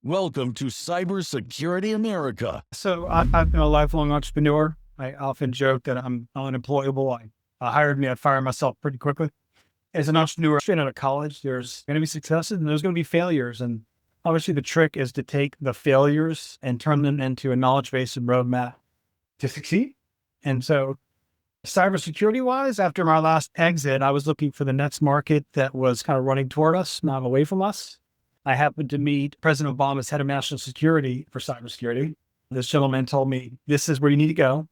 Welcome to Cybersecurity America. So I've been a lifelong entrepreneur. I often joke that I'm unemployable. I hired me, I'd fire myself pretty quickly. As an entrepreneur, straight out of college, there's going to be successes and there's going to be failures. And obviously the trick is to take the failures and turn them into a knowledge base and roadmap to succeed. And so cybersecurity wise, after my last exit, I was looking for the next market that was kind of running toward us, not away from us. I happened to meet President Obama's head of national security for cybersecurity. This gentleman told me, this is where you need to go.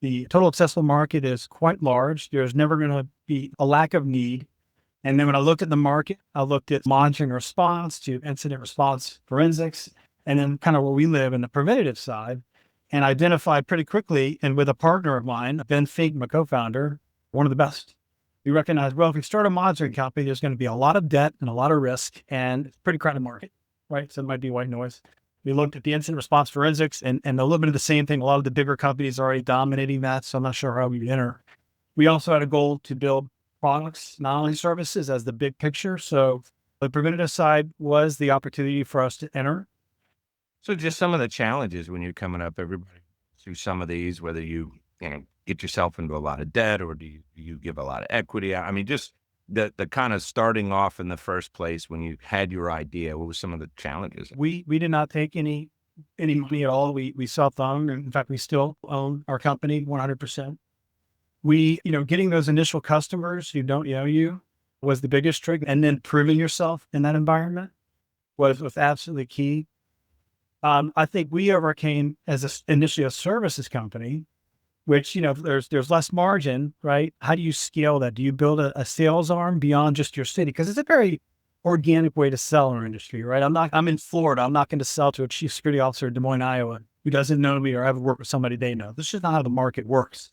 The total accessible market is quite large. There's never going to be a lack of need. And then when I looked at the market, I looked at monitoring response to incident response forensics, and then kind of where we live in the preventative side, and identified pretty quickly, and with a partner of mine, Ben Fink, my co-founder, one of the best. We recognize, well, if you start a monitoring company, there's going to be a lot of debt and a lot of risk, and it's a pretty crowded market, right? So it might be white noise. We looked at the incident response forensics and a little bit of the same thing. A lot of the bigger companies are already dominating that, so I'm not sure how we would enter. We also had a goal to build products, not only services, as the big picture. So the preventative side was the opportunity for us to enter. So just some of the challenges when you're coming up, everybody through some of these, whether you get yourself into a lot of debt or do you give a lot of equity? I mean, just the kind of starting off in the first place when you had your idea, what were some of the challenges? We did not take any money at all. We self-owned. In fact, we still own our company 100%. We, getting those initial customers who don't know you was the biggest trick. And then proving yourself in that environment was absolutely key. I think we overcame initially a services company, which, there's less margin, right? How do you scale that? Do you build a sales arm beyond just your city? Because it's a very organic way to sell in our industry, right? I'm in Florida. I'm not going to sell to a chief security officer in Des Moines, Iowa, who doesn't know me or haven't worked with somebody they know. This is not how the market works.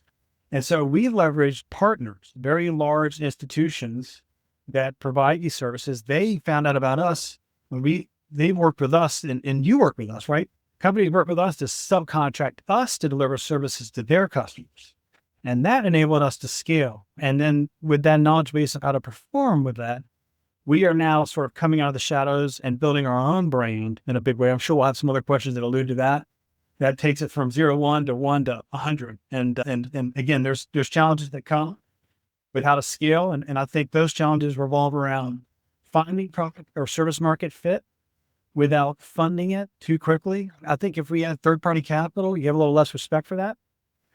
And so we leveraged partners, very large institutions that provide these services. They found out about us when they worked with us and you work with us, right? Companies work with us to subcontract us to deliver services to their customers. And that enabled us to scale. And then with that knowledge base of how to perform with that, we are now sort of coming out of the shadows and building our own brand in a big way. I'm sure we'll have some other questions that allude to that. That takes it from 1 to 100. And again, there's challenges that come with how to scale. And I think those challenges revolve around finding product or service market fit without funding it too quickly. I think if we had third-party capital, you have a little less respect for that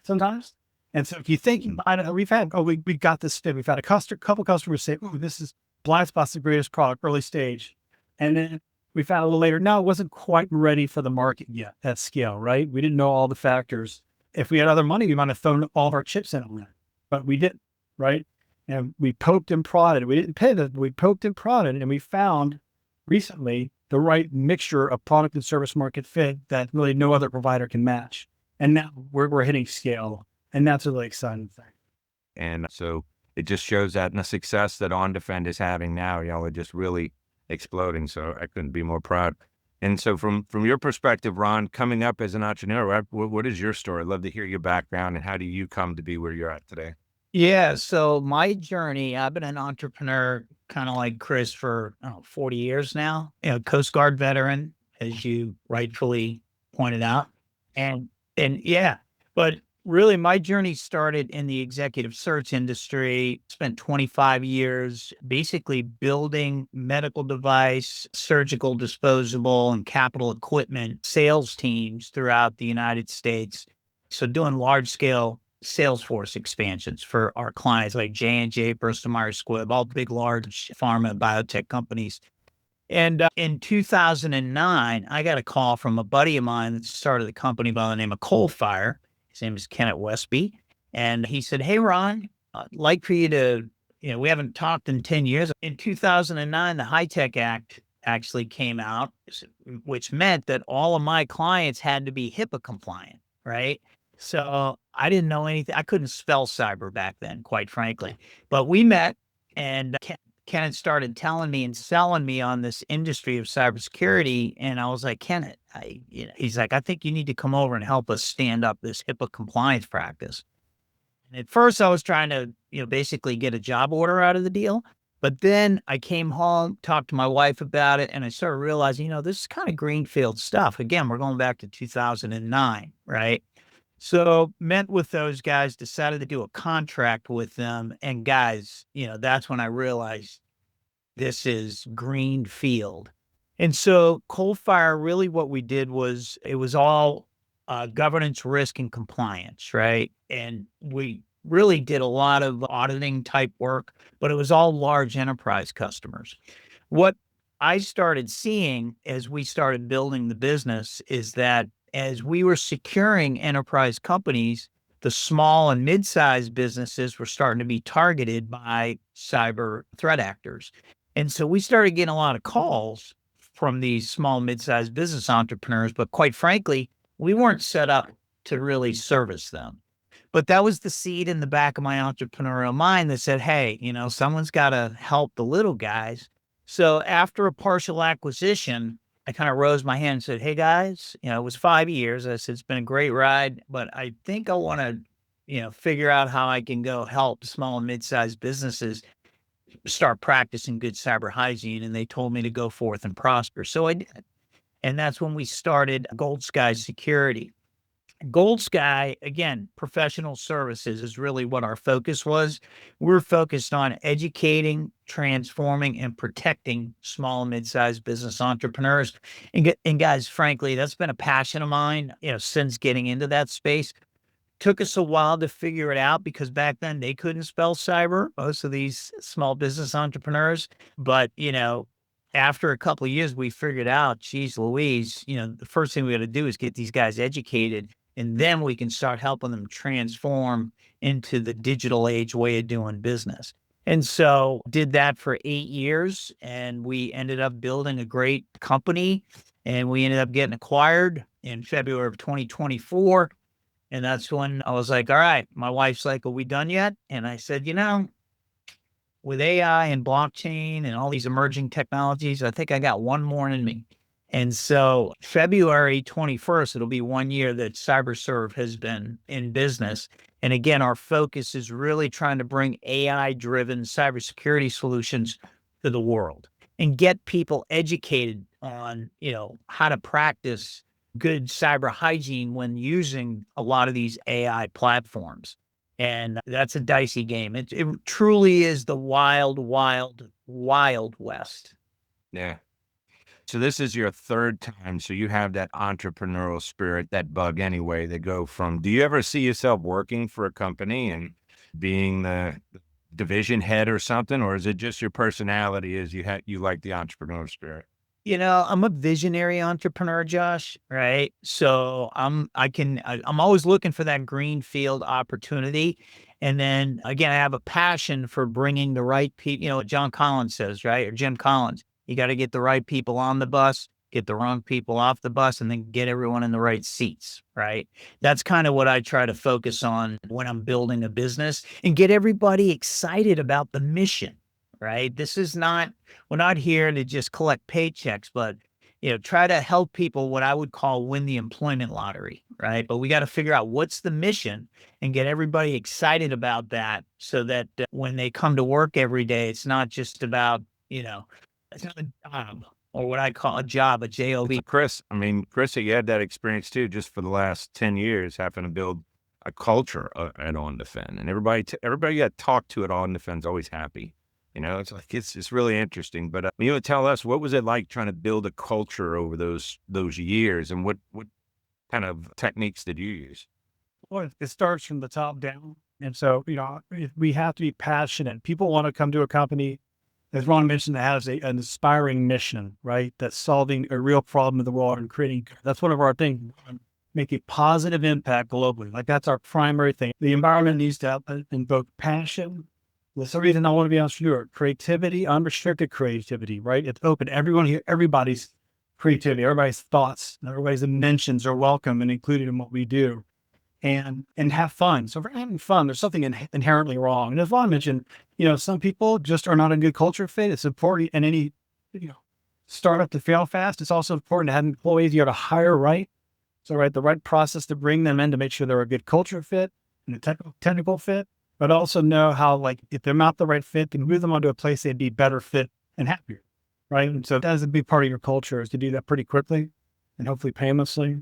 sometimes. And so if you think, we got this fit. We've had a couple customers say, "Oh, this is Blindspot's the greatest product, early stage." And then we found a little later, no, it wasn't quite ready for the market yet at scale, right? We didn't know all the factors. If we had other money, we might have thrown all of our chips in on that, but we didn't, right? And we poked and prodded. We didn't pay that. We poked and prodded, and we found recently the right mixture of product and service market fit that really no other provider can match. And now we're hitting scale, and that's a really exciting thing. And so it just shows that in the success that Ondefend is having now, y'all are just really exploding. So I couldn't be more proud. And so from your perspective, Ron, coming up as an entrepreneur, what is your story? I'd love to hear your background and how do you come to be where you're at today? Yeah. So my journey, I've been an entrepreneur kind of like Chris for 40 years now, Coast Guard veteran, as you rightfully pointed out. And yeah, but really my journey started in the executive search industry, spent 25 years basically building medical device, surgical disposable and capital equipment sales teams throughout the United States. So doing large scale Salesforce expansions for our clients like J&J, Bristol Myers Squibb, all big, large pharma and biotech companies. And in 2009, I got a call from a buddy of mine that started a company by the name of Coalfire. His name is Kenneth Westby. And he said, "Hey, Ron, I'd like for you to, we haven't talked in 10 years. In 2009, the HITECH Act actually came out, which meant that all of my clients had to be HIPAA compliant, right? So I didn't know anything. I couldn't spell cyber back then, quite frankly. But we met, and Kenneth started telling me and selling me on this industry of cybersecurity. And I was like, Kenneth, he's like, I think you need to come over and help us stand up this HIPAA compliance practice. And at first I was trying to, basically get a job order out of the deal. But then I came home, talked to my wife about it, and I started realizing, this is kind of greenfield stuff. Again, we're going back to 2009, right? So met with those guys, decided to do a contract with them. And guys, that's when I realized this is greenfield. And so Coldfire, really what we did was it was all governance, risk, and compliance, right? And we really did a lot of auditing type work, but it was all large enterprise customers. What I started seeing as we started building the business is that as we were securing enterprise companies, the small and mid-sized businesses were starting to be targeted by cyber threat actors. And so we started getting a lot of calls from these small, mid-sized business entrepreneurs, but quite frankly, we weren't set up to really service them. But that was the seed in the back of my entrepreneurial mind that said, hey, someone's got to help the little guys. So after a partial acquisition, I kind of rose my hand and said, hey guys, it was 5 years. I said, it's been a great ride, but I think I want to, figure out how I can go help small and mid-sized businesses start practicing good cyber hygiene. And they told me to go forth and prosper. So I did. And that's when we started GoldSky Security. GoldSky, again, professional services is really what our focus was. We're focused on educating, transforming, and protecting small and mid-sized business entrepreneurs. And guys, frankly, that's been a passion of mine, since getting into that space. Took us a while to figure it out because back then they couldn't spell cyber, most of these small business entrepreneurs. But, after a couple of years, we figured out, geez Louise, the first thing we got to do is get these guys educated. And then we can start helping them transform into the digital age way of doing business. And so did that for 8 years. And we ended up building a great company. And we ended up getting acquired in February of 2024. And that's when I was like, all right, my wife's like, are we done yet? And I said, with AI and blockchain and all these emerging technologies, I think I got one more in me. And so February 21st, it'll be 1 year that CyberSurv has been in business. And again, our focus is really trying to bring AI-driven cybersecurity solutions to the world and get people educated on, how to practice good cyber hygiene when using a lot of these AI platforms. And that's a dicey game. It truly is the wild, wild, wild west. Yeah. So this is your third time. So you have that entrepreneurial spirit, that bug anyway, that go from, do you ever see yourself working for a company and being the division head or something? Or is it just your personality is you like the entrepreneurial spirit? I'm a visionary entrepreneur, Josh, right? So I'm always looking for that greenfield opportunity. And then again, I have a passion for bringing the right people, what John Collins says, right? Or Jim Collins, you got to get the right people on the bus, get the wrong people off the bus, and then get everyone in the right seats, right? That's kind of what I try to focus on when I'm building a business and get everybody excited about the mission. Right? We're not here to just collect paychecks, but, try to help people what I would call win the employment lottery, right? But we got to figure out what's the mission and get everybody excited about that so that when they come to work every day, it's not just about, it's not a job or what I call a job, a job. Chris, you had that experience too, just for the last 10 years, having to build a culture at Ondefend, and everybody you got talked to at Ondefend is always happy. It's like, it's really interesting, but tell us, what was it like trying to build a culture over those years, and what kind of techniques did you use? Well, it starts from the top down. And so, we have to be passionate. People want to come to a company, as Ron mentioned, that has an inspiring mission, right? That's solving a real problem in the world and that's one of our things, make a positive impact globally. Like that's our primary thing. The environment needs to invoke passion. That's the reason I want to be an entrepreneur. Creativity, unrestricted creativity, right? It's open. Everyone here, everybody's creativity, everybody's thoughts, everybody's inventions are welcome and included in what we do, and have fun. So if we're having fun, there's something inherently wrong. And as Ron mentioned, some people just are not a good culture fit. It's important in any, startup to fail fast. It's also important to have employees you got to hire right. So, the right process to bring them in to make sure they're a good culture fit and a technical fit. but also know how, like, if they're not the right fit, then move them onto a place they'd be better fit and happier. Right. And so that's a big part of your culture, is to do that pretty quickly and hopefully painlessly.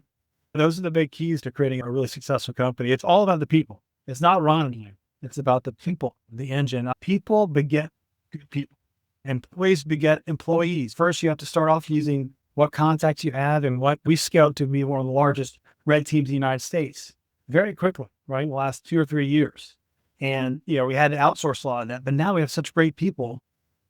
Those are the big keys to creating a really successful company. It's all about the people. It's not Ron and you. It's about the people, the engine. People beget good people. Employees beget employees. First, you have to start off using what contacts you have, and what we scaled to be one of the largest red teams in the United States very quickly, right? In the last 2 or 3 years. And, we had to outsource a lot of that, but now we have such great people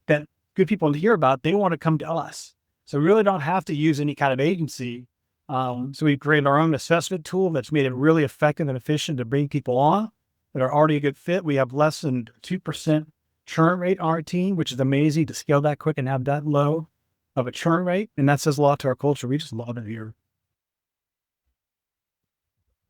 that good people to hear about, they want to come to us. So we really don't have to use any kind of agency. So we've created our own assessment tool that's made it really effective and efficient to bring people on that are already a good fit. We have less than 2% churn rate on our team, which is amazing to scale that quick and have that low of a churn rate. And that says a lot to our culture. We just love it here.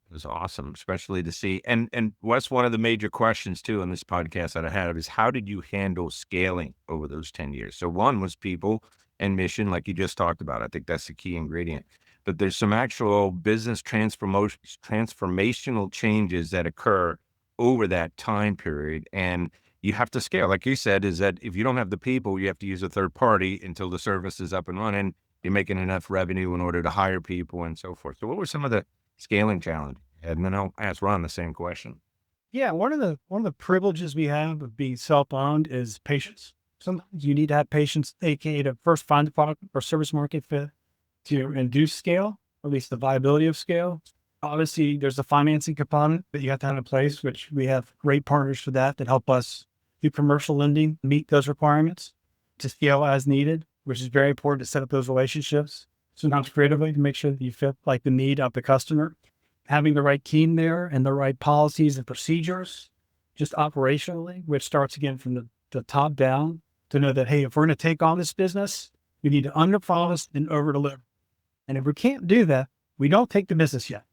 It was awesome, especially to see. And what's one of the major questions too in this podcast that I had is, how did you handle scaling over those 10 years? So one was people and mission, like you just talked about. I think that's the key ingredient. But there's some actual business transformational changes that occur over that time period. And you have to scale. Like you said, is that if you don't have the people, you have to use a third party until the service is up and running. You're making enough revenue in order to hire people and so forth. So what were some of the scaling challenge? And then I'll ask Ron the same question. Yeah, one of the privileges we have of being self-owned is patience. Sometimes you need to have patience, aka to first find the product or service market fit to induce scale, or at least the viability of scale. Obviously, there's the financing component that you have to have in place, which we have great partners for that help us do commercial lending, meet those requirements to scale as needed, which is very important to set up those relationships. Sometimes creatively to make sure that you fit like the need of the customer. Having the right team there and the right policies and procedures, just operationally, which starts again from the top down, to know that, hey, if we're going to take on this business, we need to underpromise and overdeliver. And if we can't do that, we don't take the business yet.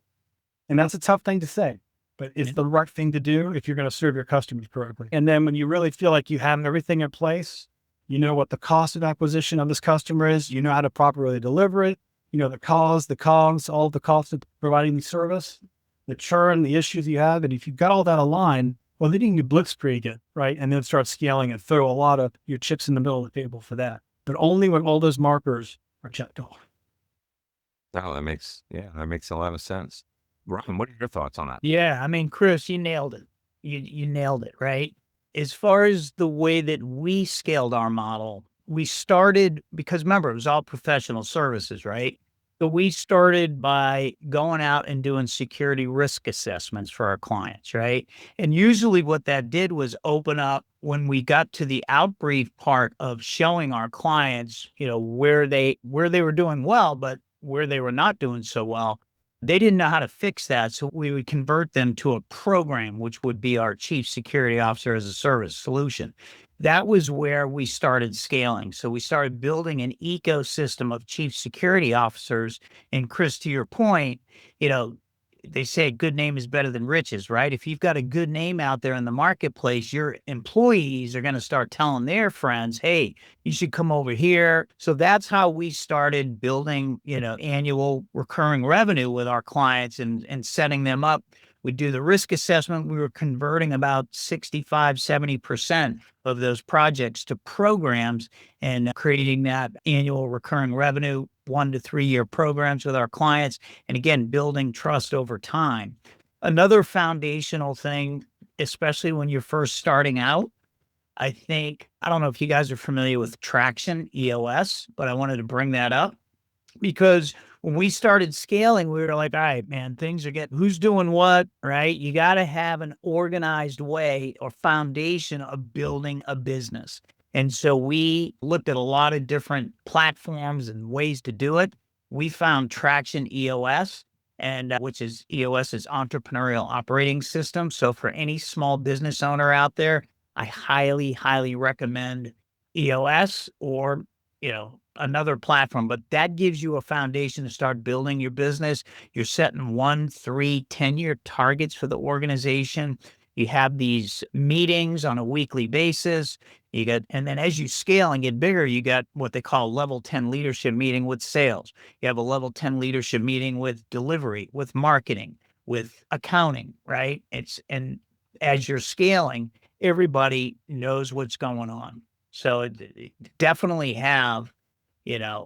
And that's a tough thing to say, but it's the right thing to do if you're going to serve your customers correctly. And then when you really feel like you have everything in place, you know what the cost of acquisition of this customer is, you know how to properly deliver it, you know, the costs, the COGS, all the costs of providing the service, the churn, the issues you have. And if you've got all that aligned, well, then you can blitzkrieg it, right? And then start scaling and throw a lot of your chips in the middle of the table for that. But only when all those markers are checked off. Oh, that makes a lot of sense. Ron, what are your thoughts on that? Yeah, I mean, Chris, you nailed it. You nailed it, right? As far as the way that we scaled our model, we started, because remember, it was all professional services, right? So we started by going out and doing security risk assessments for our clients, right? And usually what that did was open up, when we got to the outbrief part of showing our clients, where they were doing well, but where they were not doing so well, they didn't know how to fix that. So we would convert them to a program, which would be our Chief Security Officer as a Service solution. That was where we started scaling. So we started building an ecosystem of chief security officers. And Chris, to your point, they say a good name is better than riches, right? If you've got a good name out there in the marketplace, your employees are going to start telling their friends, hey, you should come over here. So that's how we started building, annual recurring revenue with our clients and setting them up. We do the risk assessment. We were converting about 65, 70% of those projects to programs and creating that annual recurring revenue, 1 to 3 year programs with our clients. And again, building trust over time. Another foundational thing, especially when you're first starting out, I don't know if you guys are familiar with Traction, EOS, but I wanted to bring that up because when we started scaling, we were like, all right, man, things are who's doing what, right? You got to have an organized way or foundation of building a business. And so we looked at a lot of different platforms and ways to do it. We found Traction EOS, and which is EOS's Entrepreneurial Operating System. So for any small business owner out there, I highly, highly recommend EOS or, another platform, but that gives you a foundation to start building your business. You're setting 1, 3, 10-year targets for the organization. You have these meetings on a weekly basis. And then as you scale and get bigger, you got what they call level 10 leadership meeting with sales. You have a level 10 leadership meeting with delivery, with marketing, with accounting, right? And as you're scaling, everybody knows what's going on. So it definitely have,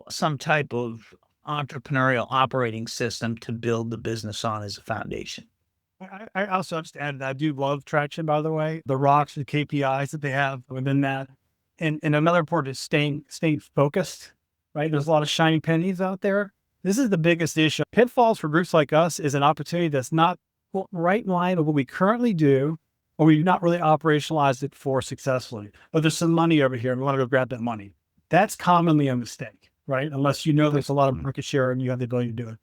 some type of entrepreneurial operating system to build the business on as a foundation. I also understand that I do love traction, by the way, the rocks, the KPIs that they have within that. And another important is staying focused, right? There's a lot of shiny pennies out there. This is the biggest issue. Pitfalls for groups like us is an opportunity that's not right in line with what we currently do, or we've not really operationalized it for successfully. But there's some money over here and we want to go grab that money. That's commonly a mistake, right? Unless there's a lot of market share and you have the ability to do it.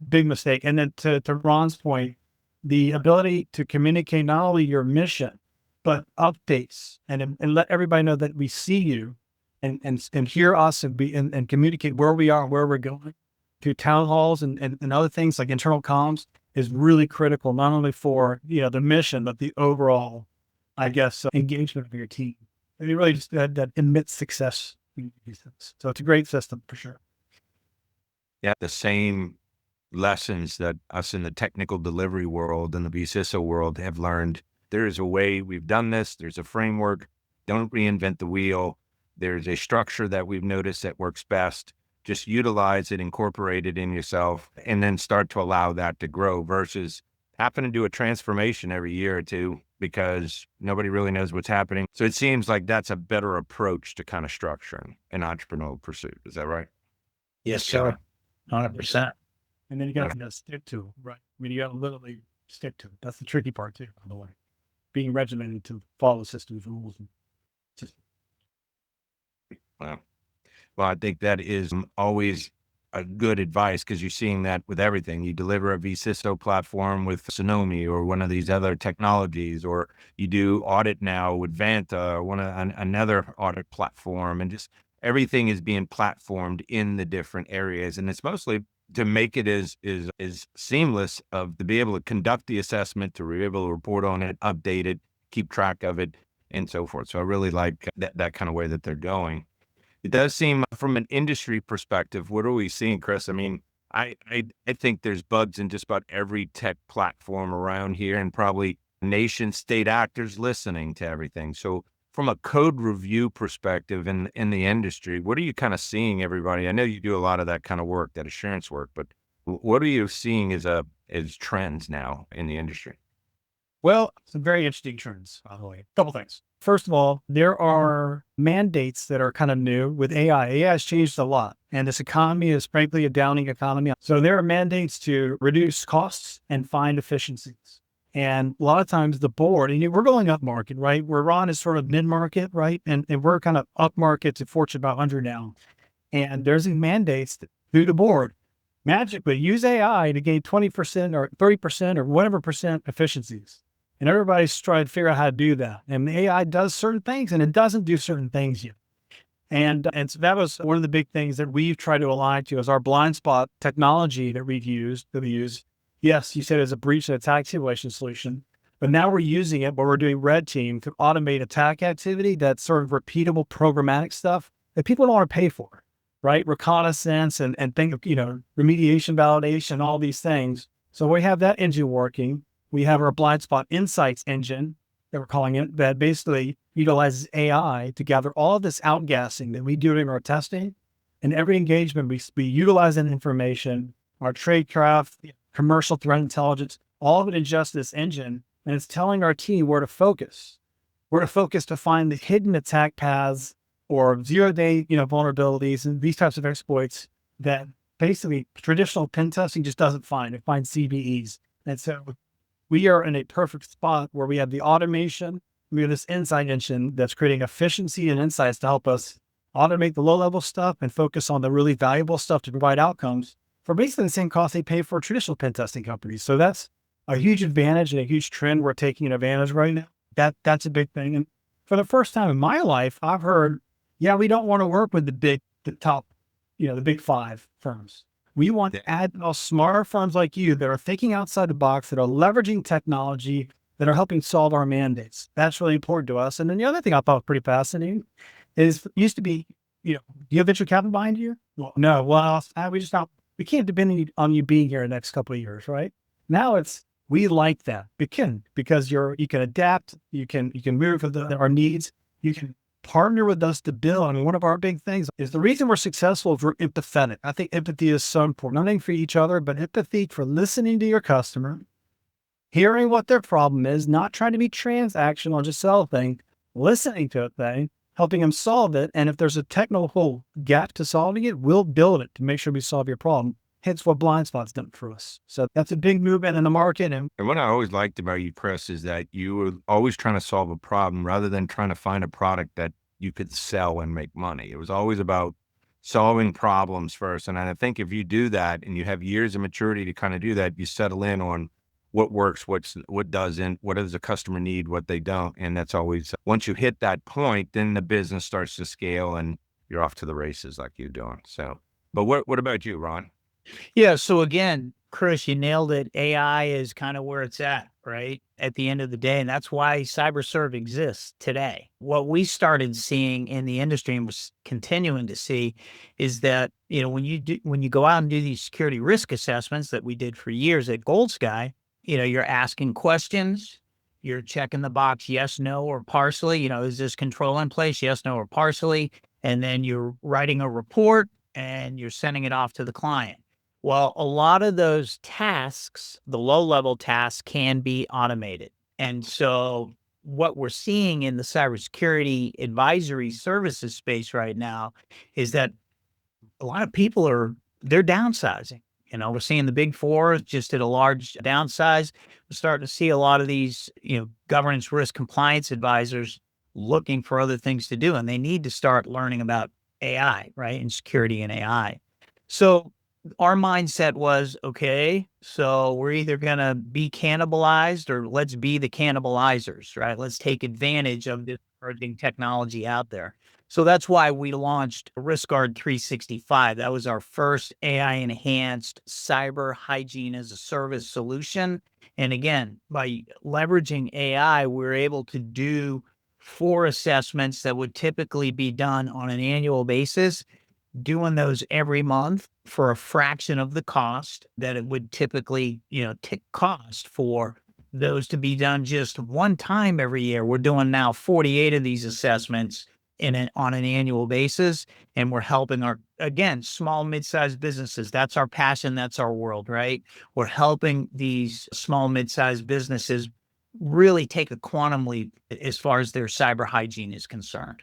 Big mistake. And then to Ron's point, the ability to communicate not only your mission, but updates and let everybody know that we see you and hear us and communicate where we are and where we're going through town halls and other things like internal comms is really critical, not only for, the mission, but the overall, engagement of your team. And it really just that emits success. So it's a great system for sure. Yeah, the same lessons that us in the technical delivery world and the vCISO world have learned. There is a way we've done this. There's a framework. Don't reinvent the wheel. There's a structure that we've noticed that works best. Just utilize it, incorporate it in yourself, and then start to allow that to grow versus having to do a transformation every year or two because nobody really knows what's happening. So it seems like that's a better approach to kind of structuring an entrepreneurial pursuit. Is that right? Yes, sir. 100%. And then you got to stick to it, right? I mean, you got to literally stick to it. That's the tricky part too, by the way. Being regimented to follow the system's rules. Wow. Well, I think that is always a good advice because you're seeing that with everything. You deliver a vCISO platform with Sonomi or one of these other technologies, or you do audit now with Vanta or another audit platform, and just everything is being platformed in the different areas. And it's mostly to make it as seamless to be able to conduct the assessment, to be able to report on it, update it, keep track of it, and so forth. So I really like that kind of way that they're going. It does seem from an industry perspective, what are we seeing, Chris? I mean, I think there's bugs in just about every tech platform around here and probably nation state actors listening to everything. So from a code review perspective in the industry, what are you kind of seeing, everybody? I know you do a lot of that kind of work, that assurance work, but what are you seeing as trends now in the industry? Well, some very interesting trends, by the way. A couple things. First of all, there are mandates that are kind of new with AI. AI has changed a lot, and this economy is frankly a downing economy. So there are mandates to reduce costs and find efficiencies. And a lot of times the board, and we're going up market, right? Where Ron is sort of mid-market, right? And we're kind of up market to Fortune 500 now. And there's these mandates through the board. Magically use AI to gain 20% or 30% or whatever percent efficiencies. And everybody's trying to figure out how to do that. And the AI does certain things and it doesn't do certain things yet. And so that was one of the big things that we've tried to align to is our blind spot technology that we use. Yes, you said it's a breach and attack simulation solution, but now we're using it, but we're doing red team to automate attack activity. That's sort of repeatable programmatic stuff that people don't want to pay for, right? Reconnaissance and think of, remediation, validation, all these things. So we have that engine working. We have our blind spot insights engine that we're calling it that basically utilizes AI to gather all of this outgassing that we do during our testing. And every engagement, we utilize that information, our tradecraft, commercial threat intelligence, all of it in just this engine. And it's telling our team where to focus to find the hidden attack paths or 0-day, vulnerabilities and these types of exploits that basically traditional pen testing just doesn't find. It finds CVEs. And so we are in a perfect spot where we have the automation. We have this insight engine that's creating efficiency and insights to help us automate the low-level stuff and focus on the really valuable stuff to provide outcomes for basically the same cost they pay for traditional pen testing companies. So that's a huge advantage and a huge trend we're taking advantage right now. That's a big thing. And for the first time in my life, I've heard, we don't want to work with the top, the big 5 firms. We want to add those smarter firms like you that are thinking outside the box, that are leveraging technology, that are helping solve our mandates. That's really important to us. And then the other thing I thought was pretty fascinating is used to be, do you have venture capital behind you? Well, no. Well, we can't depend on you being here in the next couple of years, right? Now We like that because you can adapt, you can move with our needs, you can partner with us to build. I mean, one of our big things is the reason we're successful is we're empathetic. I think empathy is so important, not only for each other, but empathy for listening to your customer, hearing what their problem is, not trying to be transactional, just sell a thing, listening to a thing, helping them solve it. And if there's a technical gap to solving it, we'll build it to make sure we solve your problem. Hence what Blind Spot's done for us. So that's a big movement in the market. And what I always liked about you, Chris, is that you were always trying to solve a problem rather than trying to find a product that you could sell and make money. It was always about solving problems first. And I think if you do that and you have years of maturity to kind of do that, you settle in on what works, what doesn't, what does the customer need, what they don't. And that's always, once you hit that point, then the business starts to scale and you're off to the races like you're doing. So, but what about you, Ron? Yeah. So again, Chris, you nailed it. AI is kind of where it's at, right? At the end of the day. And that's why CyberSurv exists today. What we started seeing in the industry and was continuing to see is that, when you go out and do these security risk assessments that we did for years at GoldSky, you're asking questions, you're checking the box, yes, no, or partially, is this control in place? Yes, no, or partially. And then you're writing a report and you're sending it off to the client. Well, a lot of those tasks, the low-level tasks, can be automated. And so what we're seeing in the cybersecurity advisory services space right now is that a lot of people they're downsizing. We're seeing the big four just at a large downsize. We're starting to see a lot of these, governance risk compliance advisors looking for other things to do, and they need to start learning about AI, right? And security and AI. So our mindset was, okay, so we're either going to be cannibalized or let's be the cannibalizers, right? Let's take advantage of this emerging technology out there. So that's why we launched RiskGuard 365. That was our first AI-enhanced cyber hygiene as a service solution. And again, by leveraging AI, we're able to do 4 assessments that would typically be done on an annual basis, doing those every month for a fraction of the cost that it would typically, cost for those to be done just one time every year. We're doing now 48 of these assessments on an annual basis, and we're helping small, mid-sized businesses. That's our passion. That's our world, right? We're helping these small, mid-sized businesses really take a quantum leap as far as their cyber hygiene is concerned.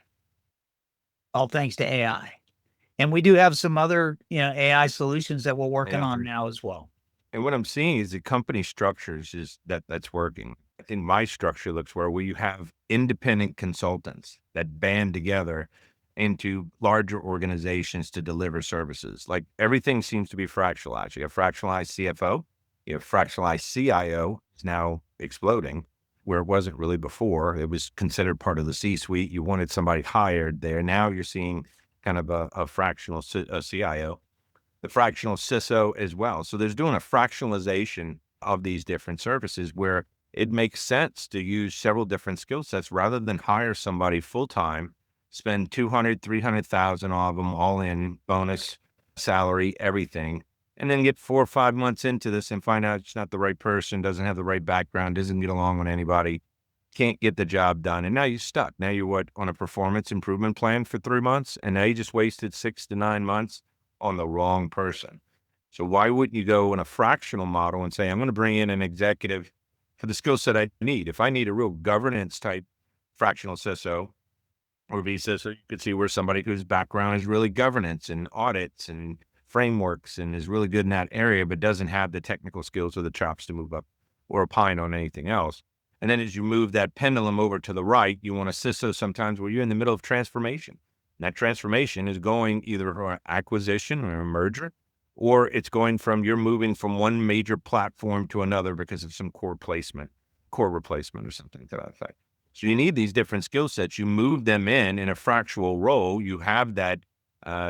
All thanks to AI. And we do have some other, AI solutions that we're working on now as well. And what I'm seeing is the company structures that's working. I think my structure looks where you have independent consultants that band together into larger organizations to deliver services. Like everything seems to be fractionalized. You have fractionalized CFO, you have fractionalized CIO. It's now exploding where it wasn't really before. It was considered part of the C-suite. You wanted somebody hired there. Now you're seeing kind of a fractional CIO, the fractional CISO as well. So there's doing a fractionalization of these different services where it makes sense to use several different skill sets rather than hire somebody full-time, spend 200, 300,000 of them all in bonus, salary, everything, and then get 4 or 5 months into this and find out it's not the right person, doesn't have the right background, doesn't get along with anybody, can't get the job done. And now you're stuck. Now you're on a performance improvement plan for 3 months. And now you just wasted 6 to 9 months on the wrong person. So why wouldn't you go in a fractional model and say, I'm going to bring in an executive for the skill set I need. If I need a real governance type fractional CISO or vCISO, you could see where somebody whose background is really governance and audits and frameworks and is really good in that area, but doesn't have the technical skills or the chops to move up or opine on anything else. And then as you move that pendulum over to the right, you want a CISO sometimes where you're in the middle of transformation. And that transformation is going either for an acquisition or a merger, or it's going from you're moving from one major platform to another because of some core replacement or something to that effect. So you need these different skill sets. You move them in a fractional role. You have that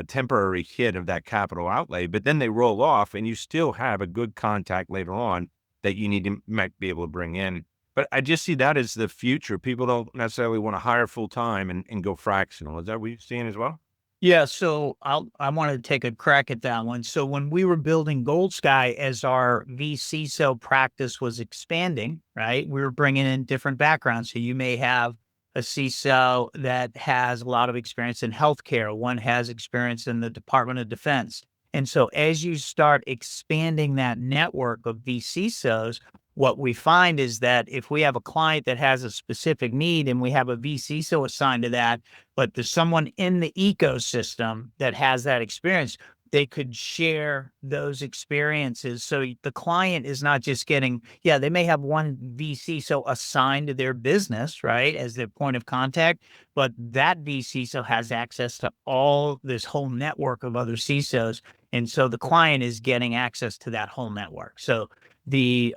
temporary hit of that capital outlay, but then they roll off and you still have a good contact later on that you might be able to bring in. But I just see that as the future. People don't necessarily want to hire full time and go fractional. Is that what you're seeing as well? Yeah, so I want to take a crack at that one. So when we were building GoldSky, as our vCISO practice was expanding, right, we were bringing in different backgrounds. So you may have a CISO that has a lot of experience in healthcare. One has experience in the Department of Defense. And so as you start expanding that network of vCISOs, what we find is that if we have a client that has a specific need and we have a vCISO assigned to that, but there's someone in the ecosystem that has that experience, they could share those experiences. So the client is not just getting, yeah, they may have one vCISO assigned to their business, right, as their point of contact, but that vCISO has access to all this whole network of other CISOs. And so the client is getting access to that whole network. So the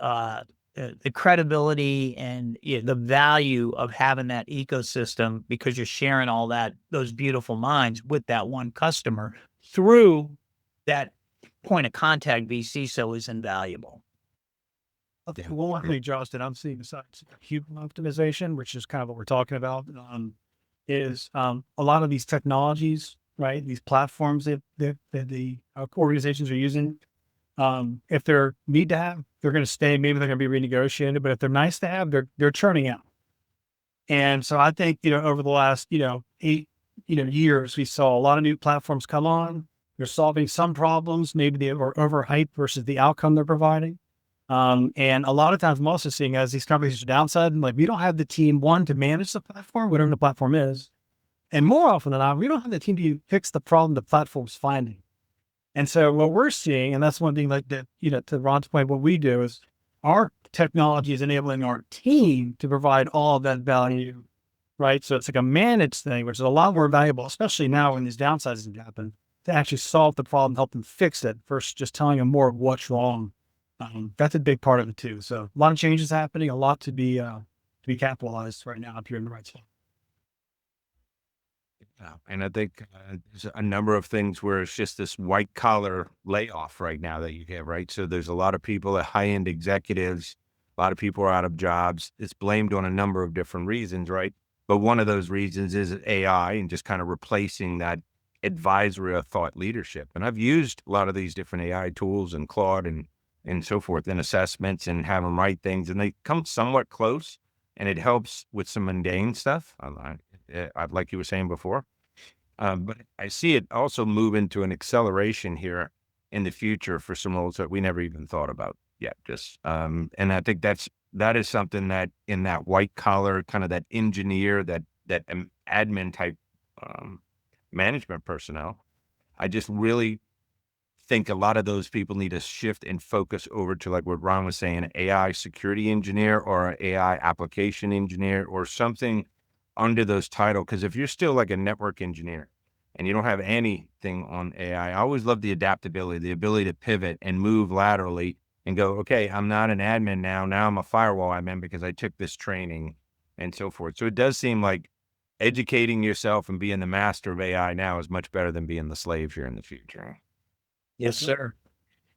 credibility and the value of having that ecosystem, because you're sharing all those beautiful minds with that one customer through that point of contact vCISO is invaluable. One more thing, Josh, that I'm seeing besides human optimization, which is kind of what we're talking about, is a lot of these technologies, right? These platforms that the organizations are using. If they're need to have, they're going to stay. Maybe they're going to be renegotiated. But if they're nice to have, they're churning out. And so I think over the last 8 years, we saw a lot of new platforms come on. They're solving some problems. Maybe they were overhyped versus the outcome they're providing. And a lot of times, I'm also seeing as these companies are downsizing, like we don't have the team to manage the platform, whatever the platform is, and more often than not, we don't have the team to fix the problem the platform's finding. And so what we're seeing, and that's one thing like that, to Ron's point, what we do is our technology is enabling our team to provide all of that value, right? So it's like a managed thing, which is a lot more valuable, especially now when these downsizing happen, to actually solve the problem, help them fix it versus just telling them more of what's wrong. That's a big part of it too. So a lot of changes happening, a lot to be capitalized right now if you're in the right spot. And I think there's a number of things where it's just this white collar layoff right now that you get, right? So there's a lot of people at high-end executives, a lot of people are out of jobs. It's blamed on a number of different reasons, right? But one of those reasons is AI and just kind of replacing that advisory or thought leadership. And I've used a lot of these different AI tools and Claude and so forth in assessments and have them write things, and they come somewhat close, and it helps with some mundane stuff. Like you were saying before. But I see it also move into an acceleration here in the future for some roles that we never even thought about yet. And I think that is something that in that white collar, kind of that engineer, that admin type management personnel, I just really think a lot of those people need to shift and focus over to, like what Ron was saying, an AI security engineer or an AI application engineer or something under those titles. Because if you're still like a network engineer and you don't have anything on AI, I always love the adaptability, the ability to pivot and move laterally and go, okay, I'm not an admin now. Now I'm a firewall admin because I took this training and so forth. So it does seem like educating yourself and being the master of AI now is much better than being the slave here in the future. Yes, sir.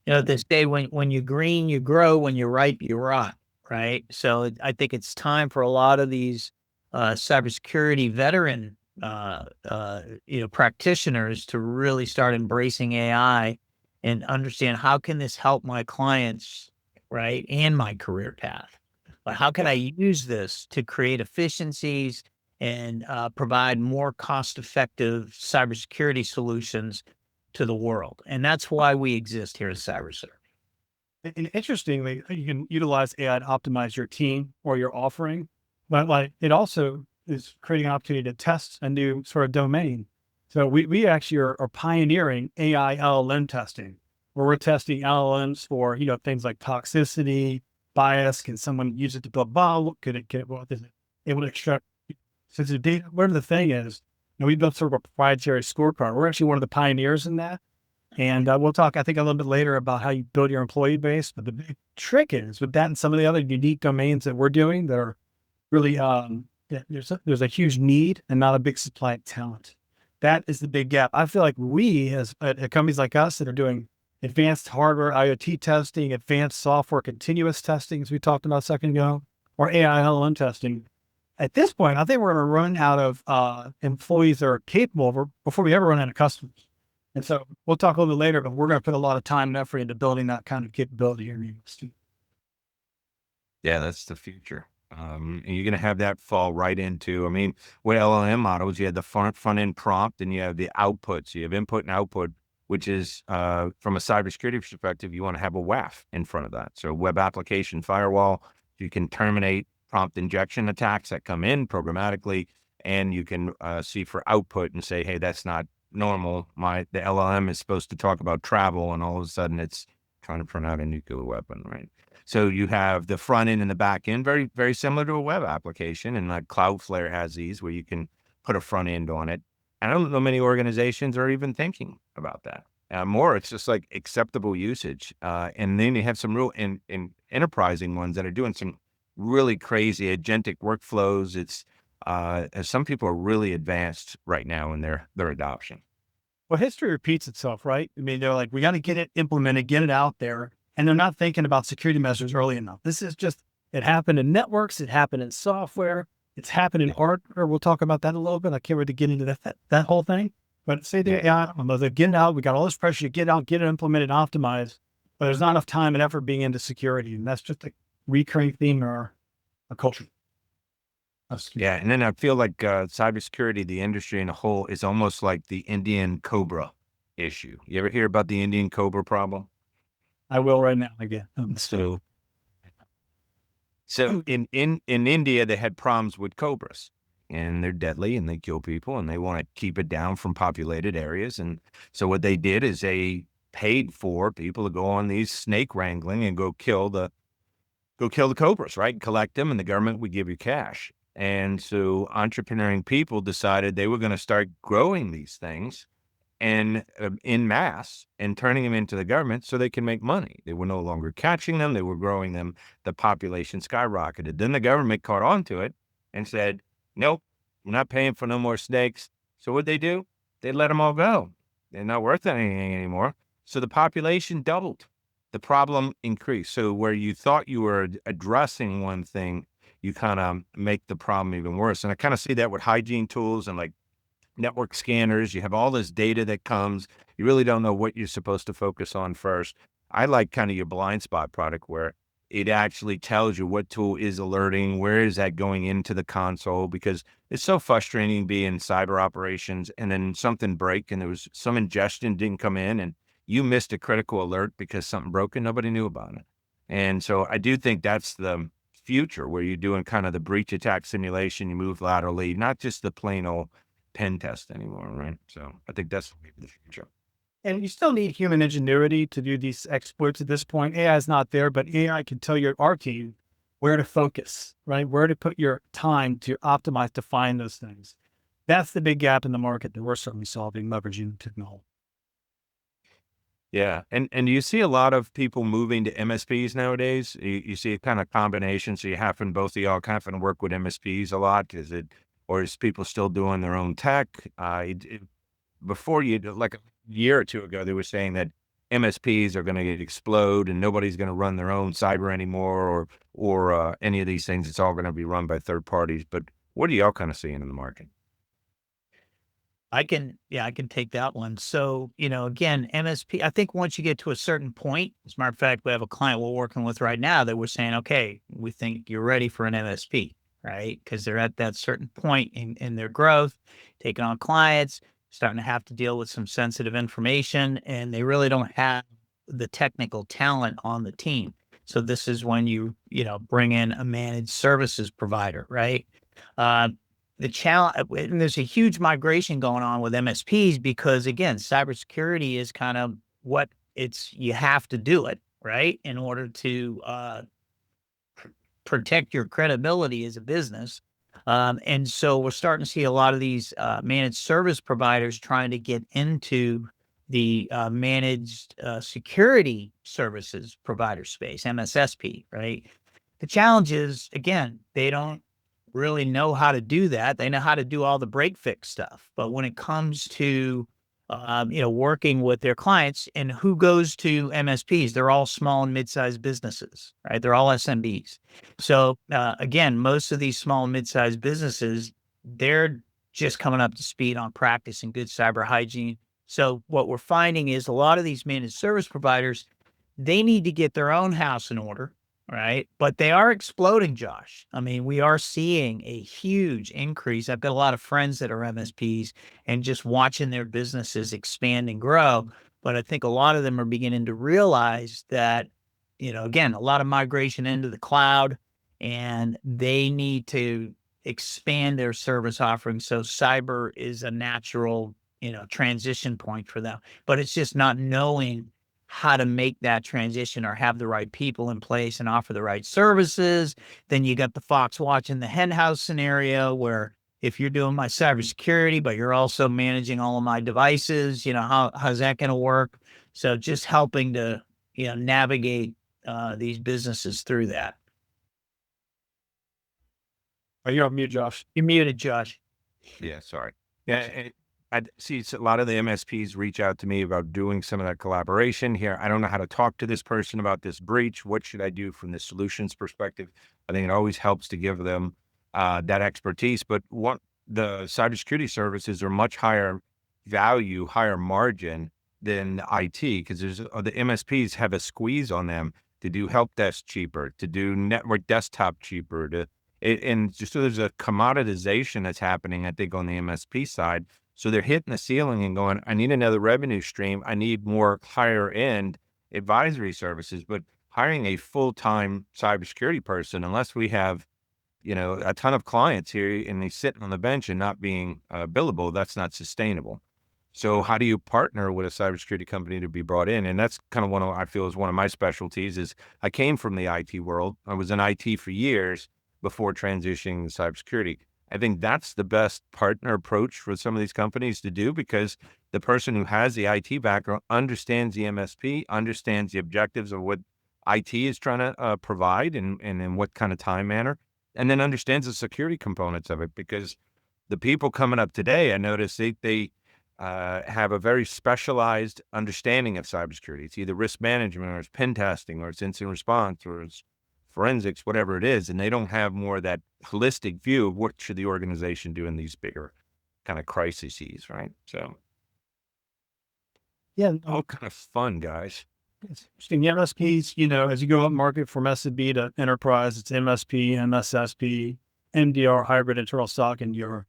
They say when you're green, you grow. When you're ripe, you rot. Right. So I think it's time for a lot of these cybersecurity veteran, practitioners to really start embracing AI and understand how can this help my clients, right, and my career path. But how can I use this to create efficiencies and provide more cost-effective cybersecurity solutions to the world? And that's why we exist here at CyberSurv. And interestingly, you can utilize AI to optimize your team or your offering, but like it also is creating an opportunity to test a new sort of domain. So we actually are pioneering AI LLM testing, where we're testing LLMs for, things like toxicity, bias. Can someone use it to build bot? Could it get, what is it able to extract sensitive data? Whatever the thing is, we built sort of a proprietary scorecard. We're actually one of the pioneers in that. And we'll talk, I think, a little bit later about how you build your employee base. But the big trick is with that and some of the other unique domains that we're doing that are really, there's a huge need and not a big supply of talent. That is the big gap. I feel like we, as companies like us that are doing advanced hardware, IoT testing, advanced software, continuous testing, as we talked about a second ago, or AI LLM testing, at this point, I think we're going to run out of employees that are capable of, before we ever run out of customers. And so we'll talk a little bit later, but we're going to put a lot of time and effort into building that kind of capability here in the industry. Yeah, that's the future. And you're going to have that fall right into, I mean, with LLM models, you have the front end prompt and you have the output. So you have input and output, which is from a cybersecurity perspective, you want to have a WAF in front of that. So web application firewall, you can terminate prompt injection attacks that come in programmatically, and you can see for output and say, hey, that's not normal. The LLM is supposed to talk about travel, and all of a sudden it's trying to print out a nuclear weapon, right? So you have the front end and the back end, very, very similar to a web application. And like Cloudflare has these where you can put a front end on it. I don't know many organizations are even thinking about that. More, it's just like acceptable usage. And then you have some real enterprising ones that are doing some really crazy agentic workflows. It's some people are really advanced right now in their adoption. Well, history repeats itself, right? I mean, they're like, we got to get it implemented, get it out there. And they're not thinking about security measures early enough. This is just, it happened in networks, it happened in software, it's happened in hardware. We'll talk about that a little bit. I can't wait to get into that whole thing. But say the AI, they're getting out, we got all this pressure to get out, get it implemented, optimized, but there's not enough time and effort being into security. And that's just a recurring theme in our culture. Yeah, and then I feel like cybersecurity, the industry in a whole, is almost like the Indian cobra issue. You ever hear about the Indian cobra problem? I will right now again. So in India, they had problems with cobras, and they're deadly and they kill people, and they want to keep it down from populated areas. And so what they did is they paid for people to go on these snake wrangling and go kill the cobras, right? Collect them, and the government would give you cash. And so entrepreneuring people decided they were going to start growing these things and in mass and turning them into the government so they can make money. They were no longer catching them. They were growing them. The population skyrocketed. Then the government caught on to it and said, nope, we're not paying for no more snakes. So what'd they do? They let them all go. They're not worth anything anymore. So the population doubled. The problem increased. So where you thought you were addressing one thing, you kind of make the problem even worse. And I kind of see that with hygiene tools and like network scanners. You have all this data that comes. You really don't know what you're supposed to focus on first. I like kind of your blind spot product where it actually tells you what tool is alerting, where is that going into the console, because it's so frustrating being in cyber operations and then something break and there was some ingestion didn't come in and you missed a critical alert because something broke and nobody knew about it. And so I do think that's the future where you're doing kind of the breach attack simulation, you move laterally, not just the plain old pen test anymore, right? So I think that's the future. And you still need human ingenuity to do these exploits at this point. AI is not there, but AI can tell our team where to focus, right? Where to put your time to optimize to find those things. That's the big gap in the market that we're certainly solving, leveraging technology. Yeah. And you see a lot of people moving to MSPs nowadays. You see a kind of combination. So you happen, both of y'all happen to work with MSPs a lot. Or is people still doing their own tech? Before like a year or two ago, they were saying that MSPs are going to explode and nobody's going to run their own cyber anymore or any of these things. It's all going to be run by third parties. But what are y'all kind of seeing in the market? I can take that one. So, again, MSP, I think once you get to a certain point, as a matter of fact, we have a client we're working with right now that we're saying, okay, we think you're ready for an MSP, right? Because they're at that certain point in their growth, taking on clients, starting to have to deal with some sensitive information, and they really don't have the technical talent on the team. So this is when you bring in a managed services provider, right? The challenge, and there's a huge migration going on with MSPs because, again, cybersecurity is kind of you have to do it, right? In order to protect your credibility as a business. And so we're starting to see a lot of these managed service providers trying to get into the managed security services provider space, MSSP, right? The challenge is, again, they don't really know how to do that. They know how to do all the break fix stuff. But when it comes to working with their clients. And who goes to MSPs? They're all small and mid-sized businesses, right? They're all SMBs. So again, most of these small and mid-sized businesses, they're just coming up to speed on practicing good cyber hygiene. So what we're finding is a lot of these managed service providers, they need to get their own house in order, right? But they are exploding, Josh. I mean, we are seeing a huge increase. I've got a lot of friends that are MSPs and just watching their businesses expand and grow. But I think a lot of them are beginning to realize that, again, a lot of migration into the cloud, and they need to expand their service offerings. So cyber is a natural, transition point for them, but it's just not knowing how to make that transition or have the right people in place and offer the right services. Then you got the fox watching the hen house scenario where if you're doing my cybersecurity, but you're also managing all of my devices, how's that going to work? So just helping to, navigate these businesses through that. Oh, you're on mute, Josh. You're muted, Josh. Yeah, sorry. Yeah, I see a lot of the MSPs reach out to me about doing some of that collaboration here. I don't know how to talk to this person about this breach. What should I do from the solutions perspective? I think it always helps to give them that expertise. But what the cybersecurity services are much higher value, higher margin than IT, because the MSPs have a squeeze on them to do help desk cheaper, to do network desktop cheaper, and just so there's a commoditization that's happening, I think, on the MSP side. So they're hitting the ceiling and going, I need another revenue stream. I need more higher end advisory services, but hiring a full-time cybersecurity person, unless we have, a ton of clients here and they sitting on the bench and not being billable, that's not sustainable. So how do you partner with a cybersecurity company to be brought in? And that's kind of I feel is one of my specialties. Is I came from the IT world. I was in IT for years before transitioning to cybersecurity. I think that's the best partner approach for some of these companies to do, because the person who has the IT background understands the MSP, understands the objectives of what IT is trying to provide and in what kind of time manner, and then understands the security components of it. Because the people coming up today, I notice they have a very specialized understanding of cybersecurity. It's either risk management or it's pen testing or it's incident response or it's forensics, whatever it is, and they don't have more of that holistic view of what should the organization do in these bigger kind of crises, right? So, Yeah, all kind of fun, guys. it's interesting. The MSPs, as you go up market from SMB to enterprise, it's MSP, MSSP, MDR, hybrid internal stock, and your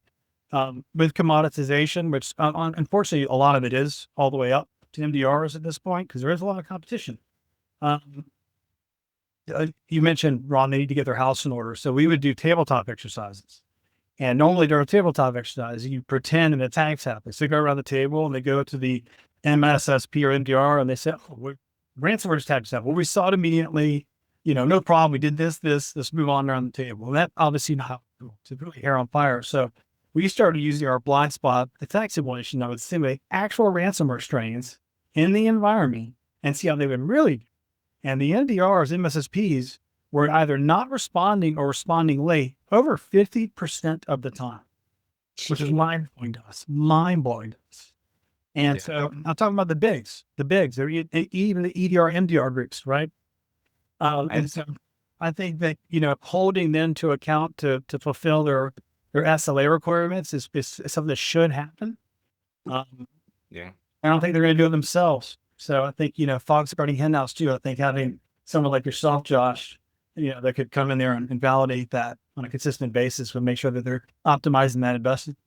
with commoditization, which unfortunately a lot of it is all the way up to MDRs at this point because there is a lot of competition. You mentioned, Ron, they need to get their house in order. So we would do tabletop exercises. And normally during a tabletop exercise, you pretend an attack's happening. So they go around the table and they go to the MSSP or MDR and they say, ransomware attack happened. Well, we saw it immediately, no problem. We did this, let's move on around the table. And that obviously not to really hair on fire. So we started using our blind spot attack simulation that would simulate actual ransomware strains in the environment and see how they would really do. And the NDRs, MSSPs, were either not responding or responding late over 50% of the time, which is mind-blowing to us. And so I'm talking about the bigs, they're even the EDR, MDR groups, right? And so I think that, holding them to account to fulfill their SLA requirements is something that should happen. I don't think they're going to do it themselves. So I think, fox guarding hen house too. I think having someone like yourself, Josh, that could come in there and validate that on a consistent basis would make sure that they're optimizing that investment.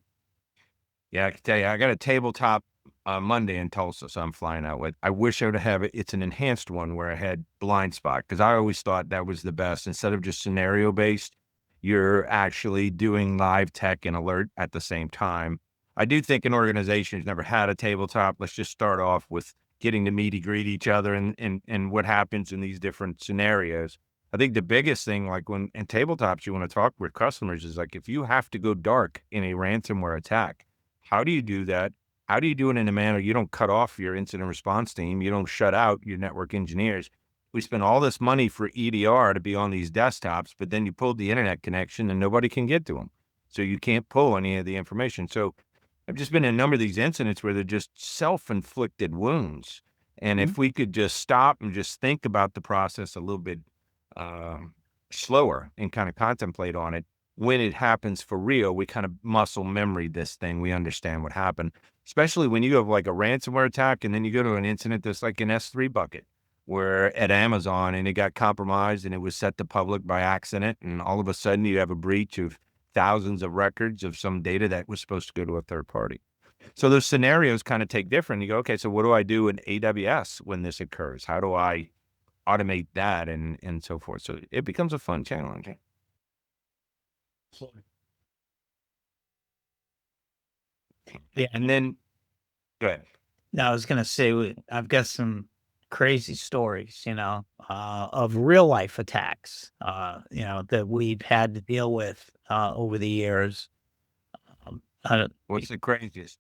Yeah, I can tell you, I got a tabletop Monday in Tulsa, so I'm flying out with. I wish I would have it. It's an enhanced one where I had blind spot, because I always thought that was the best. Instead of just scenario based, you're actually doing live tech and alert at the same time. I do think an organization who's never had a tabletop, let's just start off with getting to meet and greet each other and what happens in these different scenarios. I think the biggest thing, like when in tabletops, you want to talk with customers is like, if you have to go dark in a ransomware attack, how do you do that? How do you do it in a manner you don't cut off your incident response team? You don't shut out your network engineers. We spend all this money for EDR to be on these desktops, but then you pull the internet connection and nobody can get to them. So you can't pull any of the information. So I've just been in a number of these incidents where they're just self-inflicted wounds. And if we could just stop and just think about the process a little bit slower and kind of contemplate on it, when it happens for real, we kind of muscle memory this thing. We understand what happened, especially when you have like a ransomware attack and then you go to an incident that's like an S3 bucket where at Amazon and it got compromised and it was set to public by accident. And all of a sudden you have a breach of thousands of records of some data that was supposed to go to a third party. So those scenarios kind of take different. You go, okay, so what do I do in AWS when this occurs? How do I automate that and so forth? So it becomes a fun challenge. Yeah. And then, go ahead. No, I was going to say, I've got some crazy stories, of real life attacks, that we've had to deal with over the years. What's the craziest?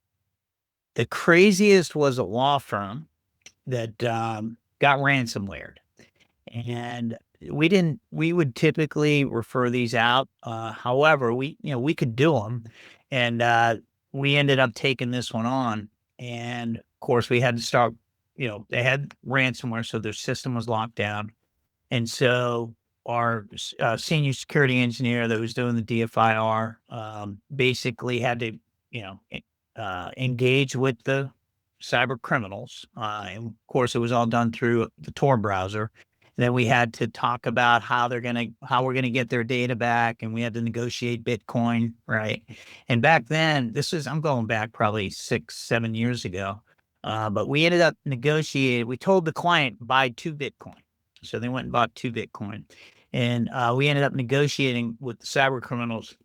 The craziest was a law firm that got ransomware. And we would typically refer these out. However, we could do them. And we ended up taking this one on. And of course, we had to start, they had ransomware, so their system was locked down. And so our senior security engineer that was doing the DFIR basically had to, engage with the cyber criminals. And of course, it was all done through the Tor browser. Then we had to talk about how we're gonna get their data back, and we had to negotiate Bitcoin, right? And back then, I'm going back probably 6-7 years ago, but we ended up negotiating. We told the client buy 2 Bitcoin, so they went and bought 2 Bitcoin, and we ended up negotiating with the cyber criminals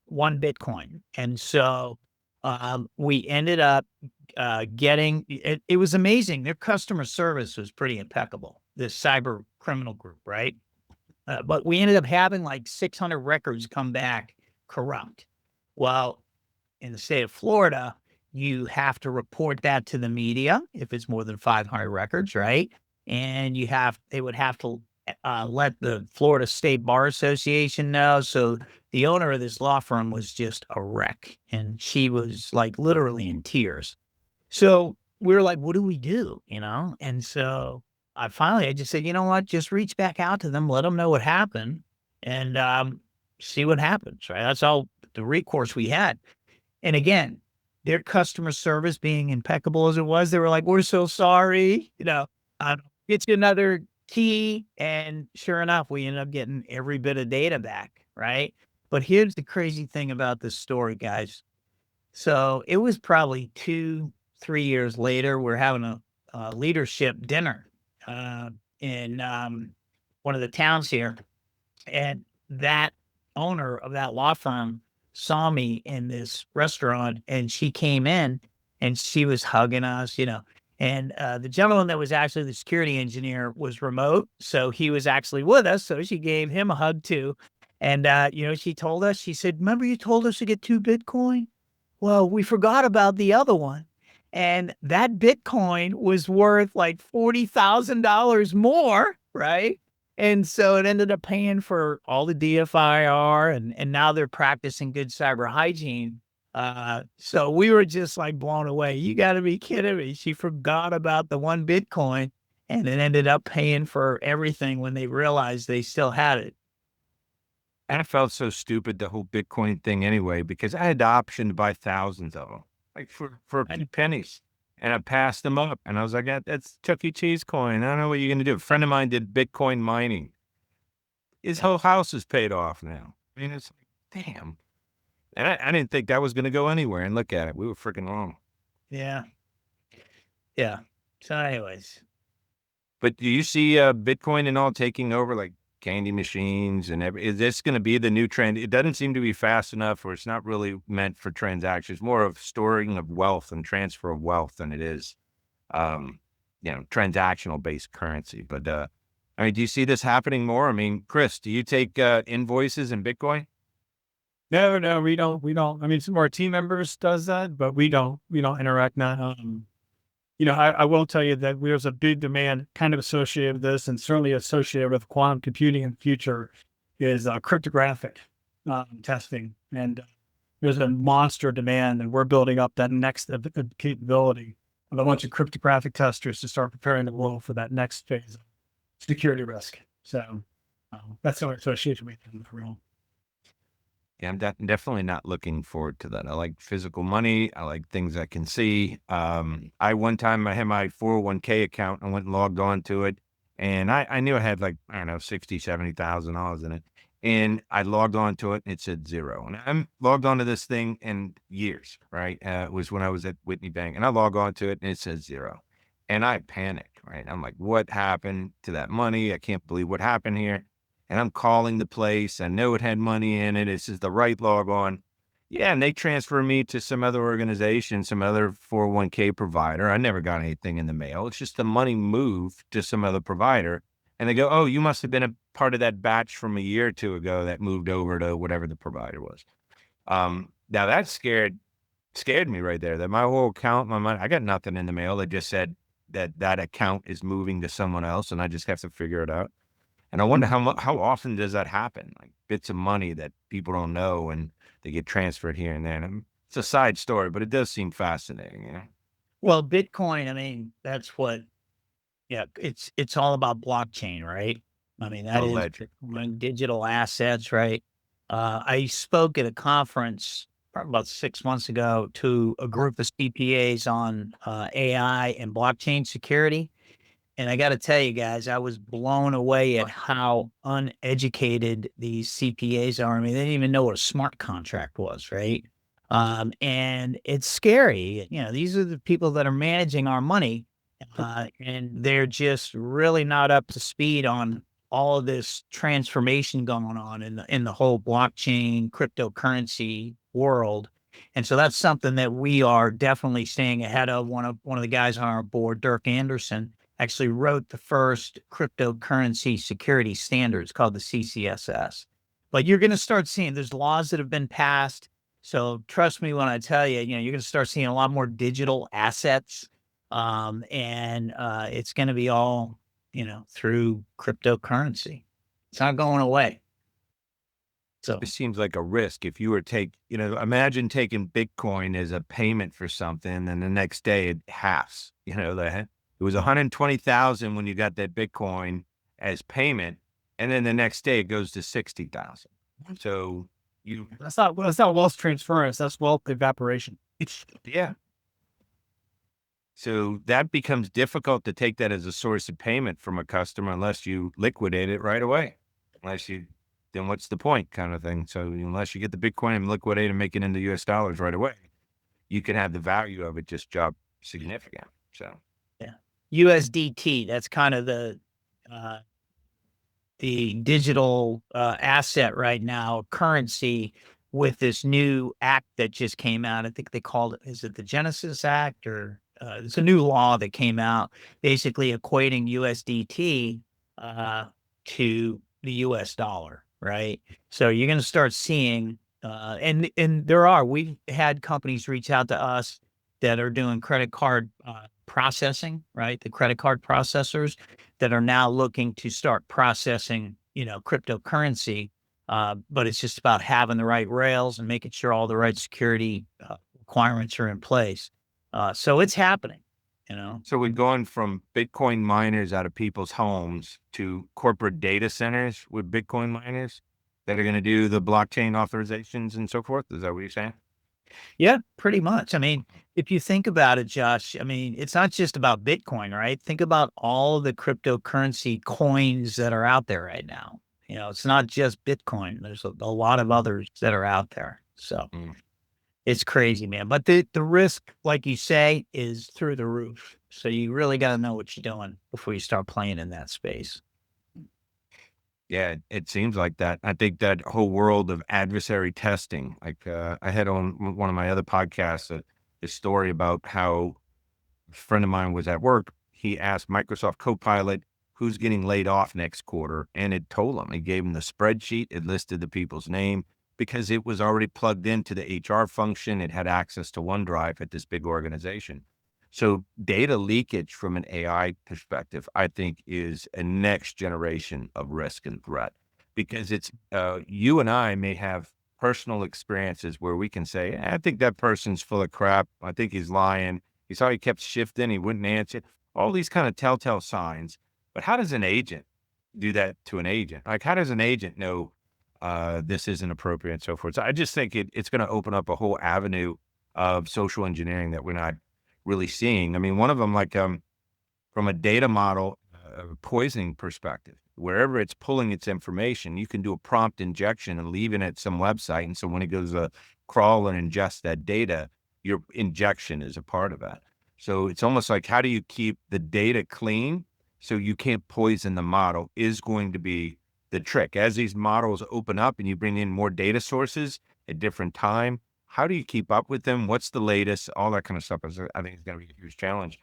1 Bitcoin, and so we ended up getting it. It was amazing. Their customer service was pretty impeccable. This cyber criminal group, right? But we ended up having like 600 records come back corrupt. Well, in the state of Florida, you have to report that to the media if it's more than 500 records, right? And they would have to let the Florida State Bar Association know. So the owner of this law firm was just a wreck, and she was like literally in tears. So we were like, what do we do? And so I just said, you know what, just reach back out to them, let them know what happened, and see what happens, right? That's all the recourse we had. And again, their customer service being impeccable as it was, they were like, we're so sorry, get you another key. And sure enough, we ended up getting every bit of data back, right? But here's the crazy thing about this story, guys. So it was probably 2-3 years later, we're having a leadership dinner in one of the towns here. And that owner of that law firm saw me in this restaurant, and she came in and she was hugging us, and the gentleman that was actually the security engineer was remote. So he was actually with us. So she gave him a hug too. And, she told us, she said, remember you told us to get 2 Bitcoin? Well, we forgot about the other one. And that Bitcoin was worth like $40,000 more, right? And so it ended up paying for all the DFIR, and now they're practicing good cyber hygiene. So we were just like blown away. You got to be kidding me. She forgot about the 1 Bitcoin, and it ended up paying for everything when they realized they still had it. And I felt so stupid, the whole Bitcoin thing anyway, because I had the option to buy thousands of them, like for a few pennies. And I passed them up. And I was like, that's Chuck E. Cheese coin. I don't know what you're going to do. A friend of mine did Bitcoin mining. His whole house is paid off now. I mean, it's like, damn. And I didn't think that was going to go anywhere. And look at it. We were freaking wrong. Yeah. Yeah. So anyways. But do you see Bitcoin and all taking over like candy machines and is this going to be the new trend? It doesn't seem to be fast enough, or it's not really meant for transactions, more of storing of wealth and transfer of wealth than it is, transactional based currency. But, do you see this happening more? I mean, Chris, do you take invoices in Bitcoin? No, we don't. I mean, some of our team members does that, but we don't interact now. I will tell you that there's a big demand kind of associated with this, and certainly associated with quantum computing in the future, is cryptographic testing. And, there's a monster demand, and we're building up that next capability of a bunch of cryptographic testers to start preparing the world for that next phase of security risk. So that's our association with them for real. Yeah, I'm definitely not looking forward to that. I like physical money. I like things I can see. One time I had my 401k account. I went and logged on to it, and I knew I had like, I don't know, $60,000, $70,000 in it. And I logged on to it and it said zero. And I'm logged onto this thing in years, right? It was when I was at Whitney Bank, and I log on to it and it says zero. And I panicked, right? I'm like, what happened to that money? I can't believe what happened here. And I'm calling the place. I know it had money in it. This is the right log on. Yeah. And they transfer me to some other organization, some other 401k provider. I never got anything in the mail. It's just the money moved to some other provider. And they go, oh, you must have been a part of that batch from a year or two ago that moved over to whatever the provider was. Now that scared me right there, that my whole account, my money, I got nothing in the mail. They just said that account is moving to someone else, and I just have to figure it out. And I wonder how often does that happen? Like bits of money that people don't know and they get transferred here and there. And it's a side story, but it does seem fascinating. Yeah. Well, Bitcoin, I mean, that's what, yeah, it's all about blockchain, right? I mean, that is Alleged. Bitcoin, digital assets, right? I spoke at a conference probably about 6 months ago to a group of CPAs on AI and blockchain security. And I got to tell you guys, I was blown away at how uneducated these CPAs are. I mean, they didn't even know what a smart contract was, right? And it's scary. You know, these are the people that are managing our money, and they're just really not up to speed on all of this transformation going on in the whole blockchain cryptocurrency world. And so that's something that we are definitely staying ahead of. One of the guys on our board, Dirk Anderson, actually wrote the first cryptocurrency security standards called the CCSS. But you're going to start seeing there's laws that have been passed. So trust me when I tell you, you're going to start seeing a lot more digital assets. And it's going to be all, through cryptocurrency. It's not going away. So It seems like a risk. If you were imagine taking Bitcoin as a payment for something, and the next day it halves. It was 120,000 when you got that Bitcoin as payment, and then the next day it goes to 60,000. So that's not wealth transference. That's wealth evaporation. Yeah. So that becomes difficult to take that as a source of payment from a customer unless you liquidate it right away. Then what's the point, kind of thing. So unless you get the Bitcoin and liquidate and make it into US dollars right away, you can have the value of it just drop significant. So yeah, USDT, that's kind of the digital asset right now, currency, with this new act that just came out. I think they called it, is it the Genesis Act, or it's a new law that came out basically equating USDT to the US dollar, right? So you're going to start seeing, and we've had companies reach out to us that are doing credit card processing, right? The credit card processors that are now looking to start processing, cryptocurrency. But it's just about having the right rails and making sure all the right security requirements are in place. So it's happening, So we're going from Bitcoin miners out of people's homes to corporate data centers with Bitcoin miners that are going to do the blockchain authorizations and so forth. Is that what you're saying? Yeah, pretty much. I mean, if you think about it, Josh, I mean, it's not just about Bitcoin, right? Think about all the cryptocurrency coins that are out there right now. It's not just Bitcoin. There's a lot of others that are out there. So it's crazy, man. But the risk, like you say, is through the roof. So you really got to know what you're doing before you start playing in that space. Yeah, it seems like that. I think that whole world of adversary testing, like I had on one of my other podcasts, a story about how a friend of mine was at work. He asked Microsoft Copilot who's getting laid off next quarter, and it told him. It gave him the spreadsheet. It listed the people's name because it was already plugged into the HR function. It had access to OneDrive at this big organization. So data leakage from an AI perspective, I think, is a next generation of risk and threat, because it's you and I may have personal experiences where we can say, I think that person's full of crap. I think he's lying. He saw he kept shifting. He wouldn't answer. All these kind of telltale signs. But how does an agent do that to an agent? Like, how does an agent know this isn't appropriate and so forth? So I just think it's going to open up a whole avenue of social engineering that we're not really seeing. I mean, one of them, like from a data model poisoning perspective, wherever it's pulling its information, you can do a prompt injection and leave it at some website. And so when it goes to crawl and ingest that data, your injection is a part of that. So it's almost like, how do you keep the data clean so you can't poison the model is going to be the trick. As these models open up and you bring in more data sources at different time, how do you keep up with them? What's the latest? All that kind of stuff I think is going to be a huge challenge.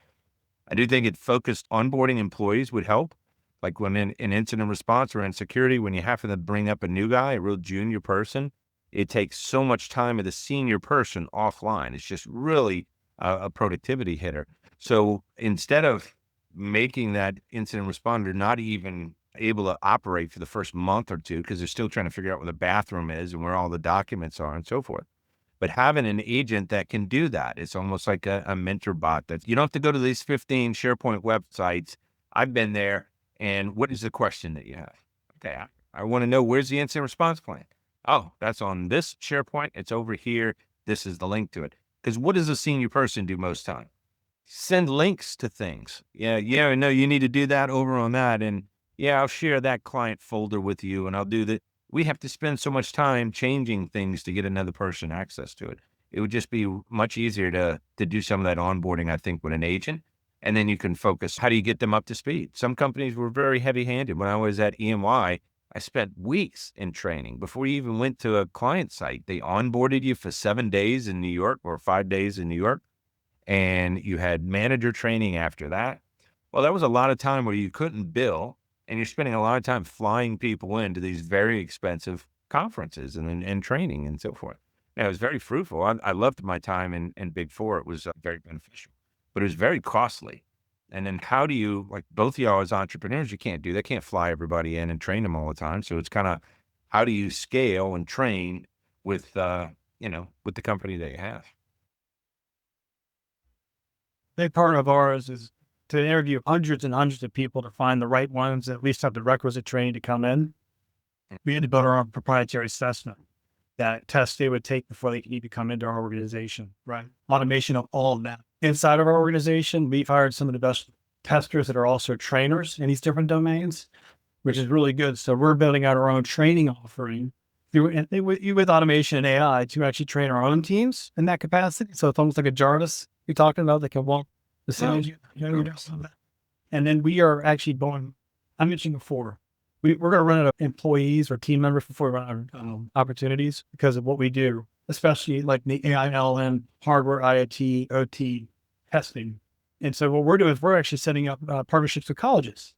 I do think focused onboarding employees would help. Like when in incident response or in security, when you have to bring up a new guy, a real junior person, it takes so much time of the senior person offline. It's just really a productivity hitter. So instead of making that incident responder not even able to operate for the first month or two, because they're still trying to figure out where the bathroom is and where all the documents are and so forth, but having an agent that can do that, it's almost like a mentor bot that you don't have to go to these 15 SharePoint websites. I've been there. And what is the question that you have? Okay, I want to know, where's the incident response plan? Oh, that's on this SharePoint. It's over here. This is the link to it. Because what does a senior person do most time? Send links to things. Yeah, no, you need to do that over on that. And yeah, I'll share that client folder with you and I'll do that. We have to spend so much time changing things to get another person access to it. It would just be much easier to do some of that onboarding, I think, with an agent. And then you can focus, how do you get them up to speed? Some companies were very heavy-handed. When I was at EMY, I spent weeks in training before you even went to a client site. They onboarded you for 7 days in New York or 5 days in New York, and you had manager training after that. Well, that was a lot of time where you couldn't bill, and you're spending a lot of time flying people into these very expensive conferences and training and so forth. And it was very fruitful. I loved my time in Big Four. It was very beneficial. But it was very costly. And then how do you, like both of y'all as entrepreneurs, you can't do that. Can't fly everybody in and train them all the time. So it's kind of, how do you scale and train with, with the company that you have? Big part of ours is to interview hundreds and hundreds of people to find the right ones that at least have the requisite training to come in. We had to build our own proprietary assessment, that test they would take before they could even come into our organization, right? Automation of all of that. Inside of our organization, we've hired some of the best testers that are also trainers in these different domains, which is really good. So we're building out our own training offering with automation and AI to actually train our own teams in that capacity. So it's almost like a Jarvis you're talking about that can walk the same. And then we are actually going, I mentioned before, we're going to run out of employees or team members before we run out of opportunities because of what we do, especially like the AI, LLM, hardware, IoT, OT testing. And so what we're doing is we're actually setting up partnerships with colleges.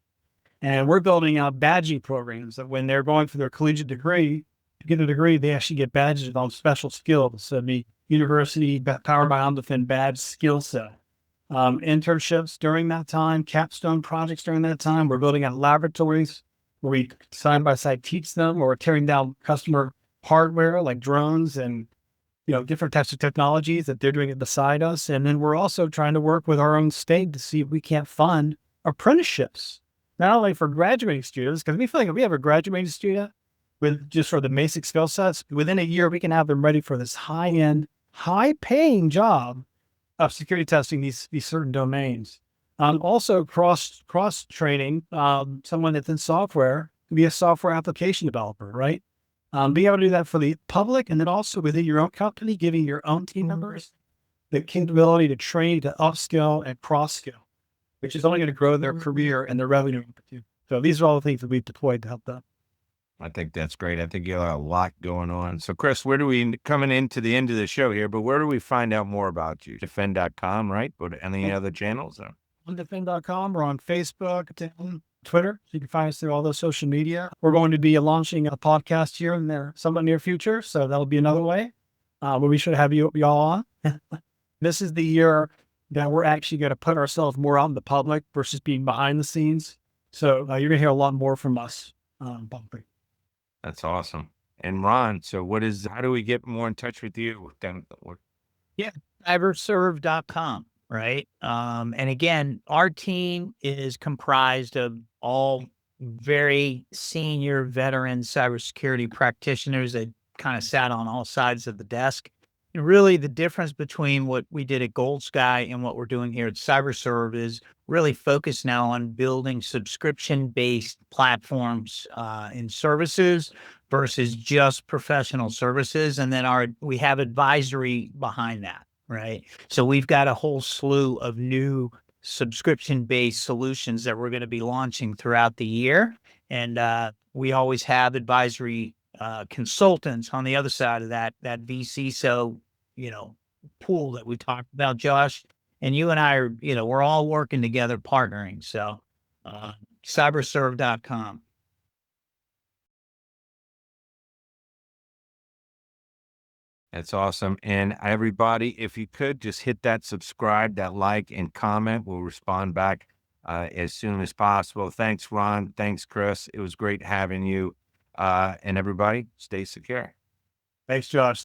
And we're building out badging programs that when they're going for their collegiate degree, to get a degree, they actually get badges on special skills. So the university powered by Ondefend badge skill set. Internships during that time, capstone projects during that time. We're building out laboratories where we side by side teach them, or tearing down customer hardware like drones and different types of technologies that they're doing it beside us. And then we're also trying to work with our own state to see if we can't fund apprenticeships, not only for graduating students, because we feel like if we have a graduating student with just for the basic skill sets, within a year, we can have them ready for this high-end, high-paying job of security testing these certain domains. Also cross training, someone that's in software can be a software application developer, right? Being able to do that for the public, and then also within your own company, giving your own team members the capability to train, to upskill and cross-skill, which is only going to grow their career and their revenue. So these are all the things that we've deployed to help them. I think that's great. I think you have a lot going on. So Chris, coming into the end of the show here, but where do we find out more about you? Defend.com, right? Or any other channels? Ondefend.com. We're on Facebook, Twitter. So you can find us through all those social media. We're going to be launching a podcast here in the somewhat near future. So that'll be another way where we should have y'all on. This is the year that we're actually going to put ourselves more out in the public versus being behind the scenes. So you're going to hear a lot more from us publicly. That's awesome. And Ron, so how do we get more in touch with you? CyberSurv.com, right? And again, our team is comprised of all very senior veteran cybersecurity practitioners that kind of sat on all sides of the desk. And really, the difference between what we did at GoldSky and what we're doing here at CyberSurv is really focused now on building subscription-based platforms and services versus just professional services. And then we have advisory behind that, right? So we've got a whole slew of new subscription-based solutions that we're going to be launching throughout the year. And we always have advisory consultants on the other side of that VCSO, pool that we talked about, Josh. And you and I are, we're all working together, partnering. So cybersurv.com. That's awesome. And everybody, if you could just hit that subscribe, that like, and comment, we'll respond back as soon as possible. Thanks, Ron. Thanks, Chris. It was great having you. And everybody, stay secure. Thanks, Josh.